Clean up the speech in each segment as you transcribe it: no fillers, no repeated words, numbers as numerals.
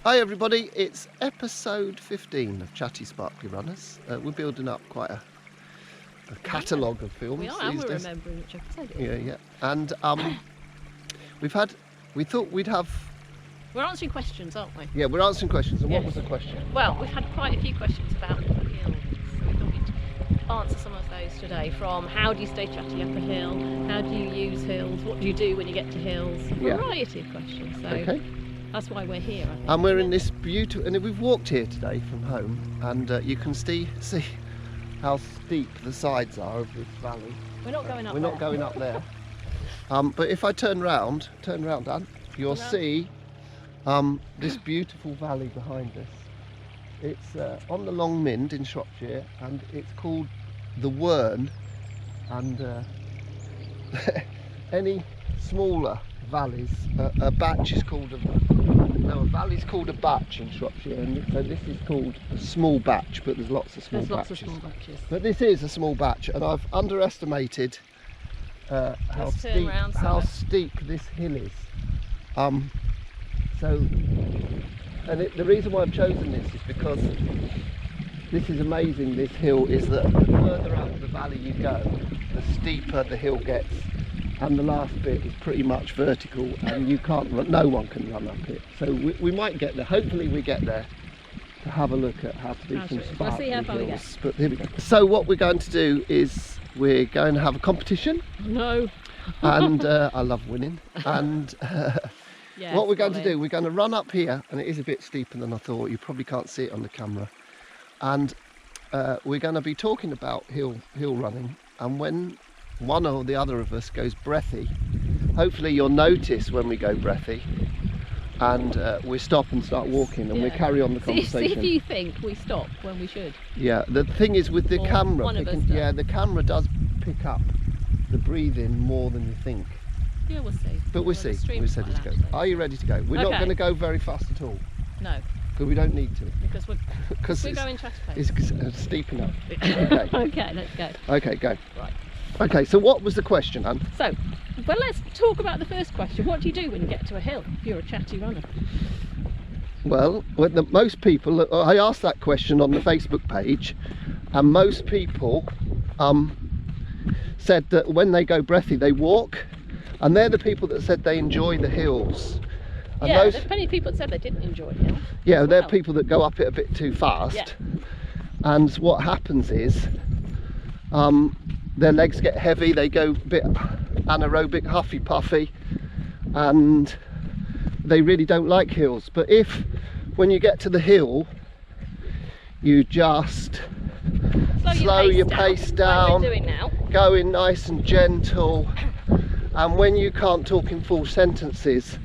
Hi everybody, it's episode 15 of Chatty Sparkly Runners. We're building up quite a catalogue of films. We are, and we're remembering which episode it is. Yeah. And we thought we'd have... We're answering questions, aren't we? Yeah, we're answering questions. And Yes. What was the question? Well, we've had quite a few questions about hills, so we thought we'd answer some of those today, from how do you stay chatty up a hill, how do you use hills, what do you do when you get to hills, a variety of questions. So Okay. that's why we're here, I think. And we're in this beautiful... And we've walked here today from home, and you can see how steep the sides are of this valley. We're not going up We're there. not going up there. But if I turn round, Dan, you'll see this beautiful valley behind us. It's on the Long Mynd in Shropshire, and it's called the Werne. And any smaller valleys, a batch is called a valley's called a batch in Shropshire, and so this is called a small batch, but there's lots of small batches. Lots of small batches. But this is a small batch, and I've underestimated how steep this hill is. The reason why I've chosen this is because this is amazing. This hill is that the further up the valley you go, the steeper the hill gets, and the last bit is pretty much vertical, and you can't run, no one can run up it. So we might get there. Hopefully we get there to have a look at how to do some sparkly We'll see how far we get. But here we go. So what we're going to do is we're going to have a competition. No. And I love winning. And what we're going to do, we're going to run up here, and it is a bit steeper than I thought. You probably can't see it on the camera. And we're going to be talking about hill running, and when one or the other of us goes breathy, hopefully you'll notice when we go breathy, and we stop and start walking, and we carry on the conversation. See if you think we stop when we should. Yeah, the thing is with the camera, the camera does pick up the breathing more than you think. Yeah, we'll see. But we'll see. We said to go. Are you ready to go? We're not going to go very fast at all. No. Because we don't need to. Because we're going chatty pace. It's steep enough. Okay. Okay, let's go. Okay, go. Right. Okay, so what was the question, Anne? So, well, let's talk about the first question. What do you do when you get to a hill if you're a chatty runner? Well, most people, I asked that question on the Facebook page, and most people said that when they go breathy they walk, and they're the people that said they enjoy the hills. And there's plenty of people that said they didn't enjoy hills. Yeah, they're people that go up it a bit too fast. Yeah. And what happens is their legs get heavy, they go a bit anaerobic, huffy puffy, and they really don't like hills. But if when you get to the hill you just slow your pace down, like we're doing now, going nice and gentle, and when you can't talk in full sentences,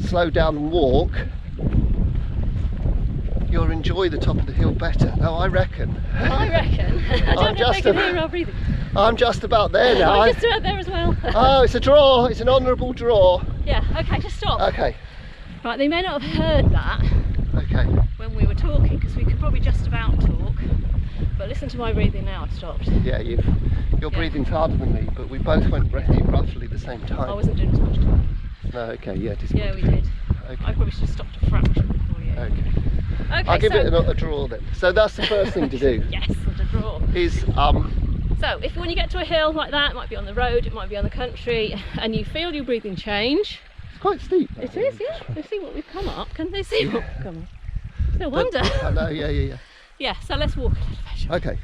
slow down and walk, you'll enjoy the top of the hill better. No, I reckon. I reckon. I don't know if they can hear our breathing. I'm just about there now. I'm just about there as well. Oh, it's a draw. It's an honourable draw. Yeah, okay, just stop. Okay. Right, they may not have heard that when we were talking, because we could probably just about talk. But listen to my breathing now, I've stopped. Yeah, your breathing's harder than me, but we both went breathy roughly the same time. I wasn't doing as much time. No, okay, yeah, it is. Yeah, we did. Okay. I probably should have stopped a fraction before you. Okay. I'll give it a draw then. So that's the first thing to do. Yes, a draw. Is So when you get to a hill like that, it might be on the road, it might be on the country, and you feel your breathing change. It's quite steep. It is, yeah. They see what we've come up. Can they see what we've come up? No wonder. I know, yeah. Yeah, so let's walk a little bit.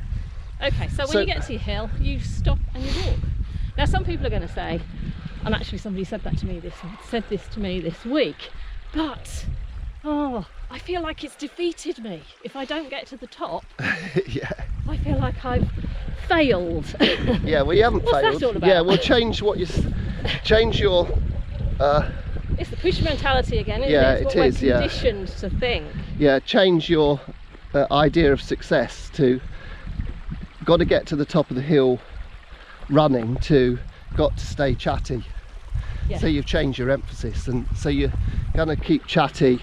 Okay, so when you get to your hill, you stop and you walk. Now some people are going to say, and actually somebody said this to me this week, but I feel like it's defeated me if I don't get to the top. Yeah. I feel like I've failed. Yeah, well, you haven't failed. What's that all about? Yeah, well, change your. It's the push mentality again, isn't Yeah, it? It's it what is, we're conditioned to think. Yeah, change your idea of success to got to get to the top of the hill running to got to stay chatty. Yeah. So you've changed your emphasis, and so you're going to keep chatty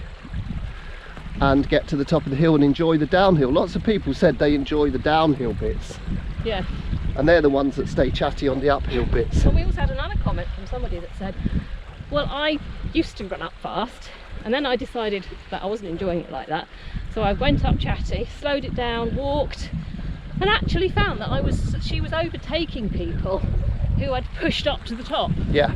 and get to the top of the hill and enjoy the downhill. Lots of people said they enjoy the downhill bits. Yeah. And they're the ones that stay chatty on the uphill bits. Well, we also had another comment from somebody that said, well, I used to run up fast And then I decided that I wasn't enjoying it like that. So I went up Chatty, slowed it down, walked, and actually found that she was overtaking people who had pushed up to the top. Yeah,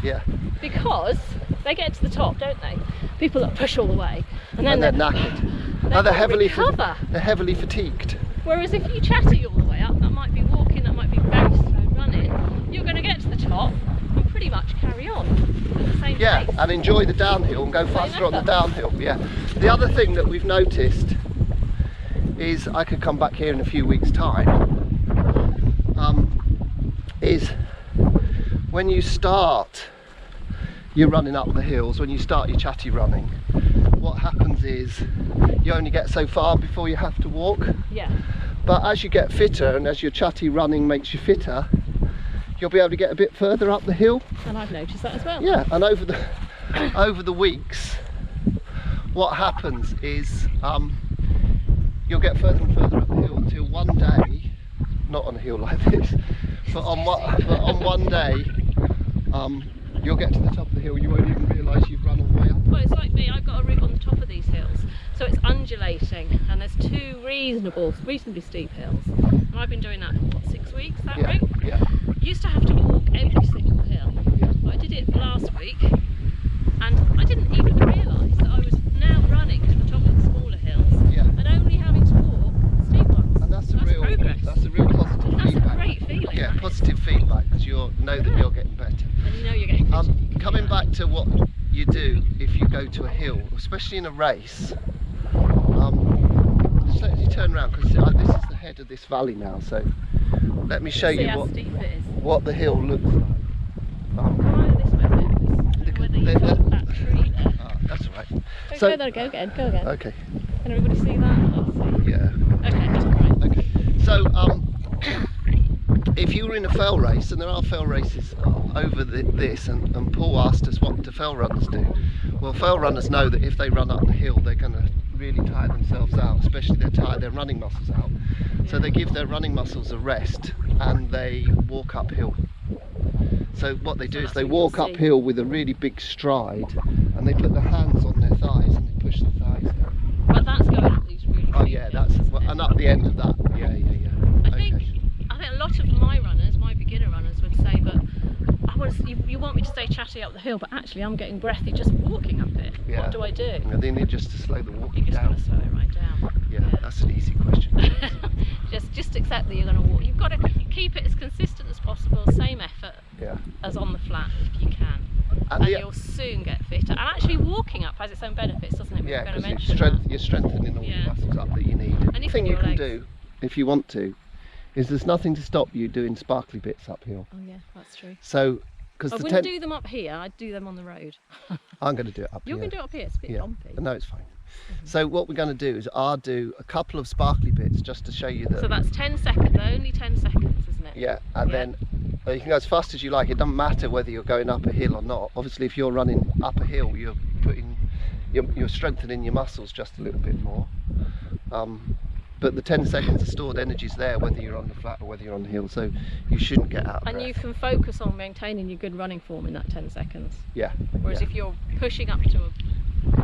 yeah. Because they get to the top, don't they? People that push all the way, and then they're knackered. They're heavily fatigued. Whereas if you chatty all the way up, that might be walking, that might be very slow running, you're going to get to the top and pretty much carry on at the same pace. And enjoy the downhill and go faster on the downhill. Yeah. The other thing that we've noticed is, I could come back here in a few weeks' time, is when you start you're running up the hills, when you start your chatty running, what happens is you only get so far before you have to walk. Yeah. But as you get fitter and as your chatty running makes you fitter, you'll be able to get a bit further up the hill. And I've noticed that as well. Yeah, and over the weeks, what happens is you'll get further and further up the hill until one day, not on a hill like this, but on one day, you'll get to the top of the hill, you won't even realise you've run all the way up. Well, it's like me, I've got a route on the top of these hills, so it's undulating, and there's two reasonably steep hills, and I've been doing that for what, 6 weeks, that route? Yeah. Used to have to walk every single hill, but I did it last week, and I didn't even realise that I was now running to the top of the smaller hills, and only having to walk the steep ones. And that's a real positive feedback. That's a great feeling. Yeah, positive feedback, because you know that you're getting better. And you know you're getting fitter. Coming back to what you do if you go to a hill, especially in a race, just let you turn around, because this is the head of this valley now, so let me show you what the hill looks like. Come over this way then. Whether you've got that tree there. That's all right. Go there, go again. Okay. Can everybody see that? Let's see. Yeah. Okay, that's right. Okay. So, if you were in a fell race, and there are fell races over this, and Paul asked us what do fell runners do. Well, fell runners know that if they run up the hill, they're going to really tire themselves out, especially they tire their running muscles out. So they give their running muscles a rest, and they walk uphill. So what they do is they walk uphill with a really big stride, and they put their hands on their thighs and they push the thighs down. But that's going up these really Oh yeah, and up the end of that. Yeah. I think a lot of my runners, my beginner runners, would say, but you want me to stay chatty up the hill, but actually I'm getting breathy just walking up it. Yeah. What do I do? And they need just to slow the walking You just down. got to slow it right down. Yeah, that's an easy question. just accept that you're going to walk. You've got to keep it as consistent as possible, same effort as on the flat if you can. And you'll soon get fitter. And actually walking up has its own benefits, doesn't it? Yeah, because you're strengthening all the muscles up that you need. And the thing you can do, if you want to, is there's nothing to stop you doing sparkly bits uphill. Oh yeah, that's true. So, I wouldn't do them up here, I'd do them on the road. I'm going to do it up here. You're going to do it up here, it's a bit bumpy. No, it's fine. So what we're going to do is I'll do a couple of sparkly bits just to show you that. So that's 10 seconds, only 10 seconds, isn't it? Yeah, and then you can go as fast as you like. It doesn't matter whether you're going up a hill or not. Obviously, if you're running up a hill, you're strengthening your muscles just a little bit more. But the 10 seconds of stored energy is there whether you're on the flat or whether you're on the hill, so you shouldn't get out of breath. And you can focus on maintaining your good running form in that 10 seconds. Yeah. Whereas if you're pushing up to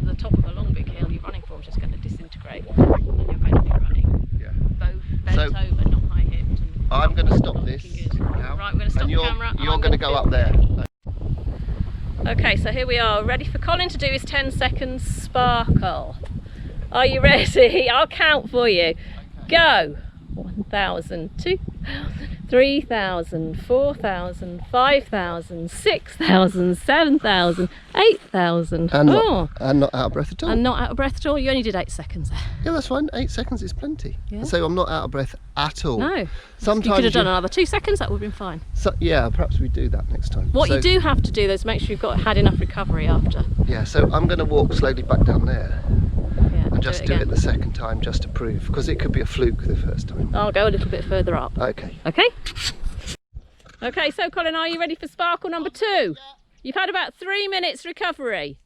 the top of a long big hill, your running form's just going to disintegrate and you're going to be running bent over, not high hipped. I'm going to stop this now. Right, we're going to stop the camera. You're going to go up there. Okay, so here we are, ready for Colin to do his 10 seconds sparkle. Are you ready? I'll count for you. Okay. Go! 1,000, 2,000, 3,000, 4,000, 5,000, 6,000, 7,000, 8,000. And not out of breath at all. And not out of breath at all. You only did 8 seconds there. Yeah, that's fine. 8 seconds is plenty. Yeah. So I'm not out of breath at all. No. Sometimes you could have done another 2 seconds. That would have been fine. So, yeah, perhaps we do that next time. What you do have to do is make sure you've had enough recovery after. Yeah. So I'm going to walk slowly back down there. And just do it the second time, just to prove, because it could be a fluke the first time. I'll go a little bit further up. Okay. Okay? Okay, so Colin, are you ready for sparkle number 2? Yeah. You've had about 3 minutes recovery.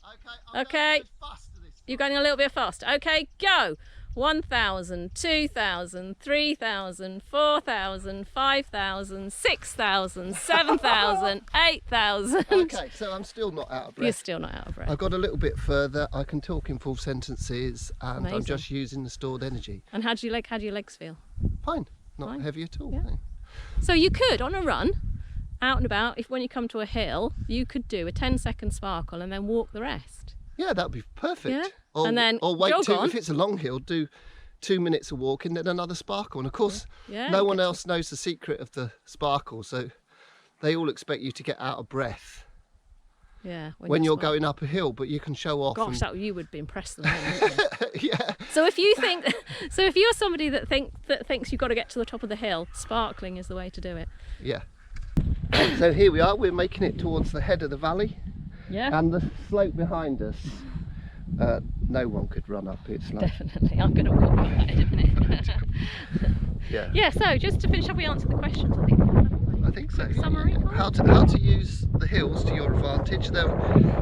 Okay. I'm going a bit faster this time. You're going a little bit faster. Okay, go. 1,000, 2,000, 3,000, 4,000, 5,000, 6,000, 7,000, 8,000. Okay, so I'm still not out of breath. You're still not out of breath. I've got a little bit further. I can talk in full sentences, and Amazing. I'm just using the stored energy. And how do your legs feel? Fine, not Fine. heavy at all. Yeah. No. So you could, on a run, out and about, if when you come to a hill, you could do a 10-second sparkle and then walk the rest. Yeah, that'd be perfect. Yeah. Or, And then or wait jog on. if it's a long hill, do 2 minutes of walking, then another sparkle. And of course, Yeah, no you one get else knows the secret of the sparkle, so they all expect you to get out of breath Yeah. when you're sparkling. going up a hill, but you can show off. Gosh, you would be impressed with them, wouldn't you? Yeah. So if you're somebody that thinks you've got to get to the top of the hill, sparkling is the way to do it. Yeah. So here we are, we're making it towards the head of the valley. Yeah. And the slope behind us, no one could run up. It's like, Definitely. I'm going to walk up that in a minute. yeah. Yeah, so just to finish up, we answered the questions, I think. haven't we? I think so. Quick summary, Colin? How to use the hills to your advantage.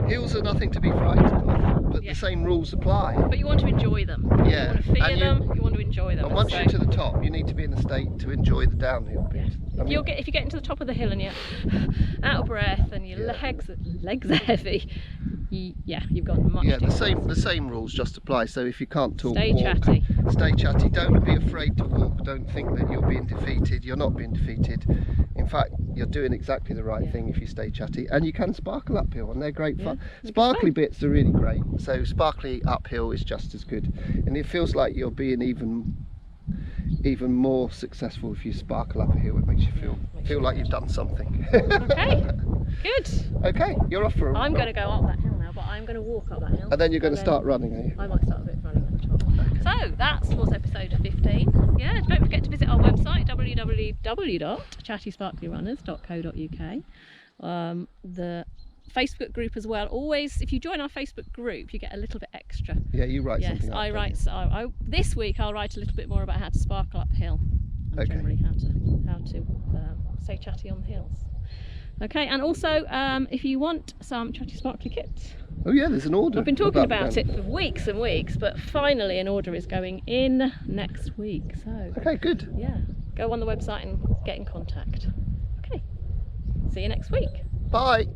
Hills are nothing to be frightened of, but Yeah. the same rules apply. But you want to enjoy them. Yeah. You want to fear And them, you want to enjoy them. And once So you're to the top, you need to be in a state to enjoy the downhill bit. I mean, if you're getting to the top of the hill and you're out of breath and your legs are heavy, you've got much yeah, to the same rules just apply. So if you can't talk, Stay walk. chatty. Stay chatty. Don't be afraid to walk. Don't think that you're being defeated. You're not being defeated. In fact, you're doing exactly the right thing if you stay chatty. And you can sparkle uphill, and they're great fun. they're Sparkly good bits are really great. So sparkly uphill is just as good, and it feels like you're being even more successful if you sparkle up a hill. It makes you feel like you've done something. Okay, good. Okay, you're off for a I'm run. going to go up that hill now, but I'm going to walk up that hill. And then you're going to start running, are you? I might start a bit running at the top. So that was episode 15. Yeah, don't forget to visit our website www.chattysparklyrunners.co.uk. The Facebook group as well. Always, if you join our Facebook group, you get a little bit extra. Yeah, you write Yes, something up. I don't write. you? So this week I'll write a little bit more about how to sparkle uphill and Okay. generally how to stay chatty on the hills. Okay, and also if you want some chatty sparkly kits. Oh yeah, there's an order. I've been talking about it for weeks and weeks, but finally an order is going in next week. So Okay, good. yeah, go on the website and get in contact. Okay, see you next week. Bye.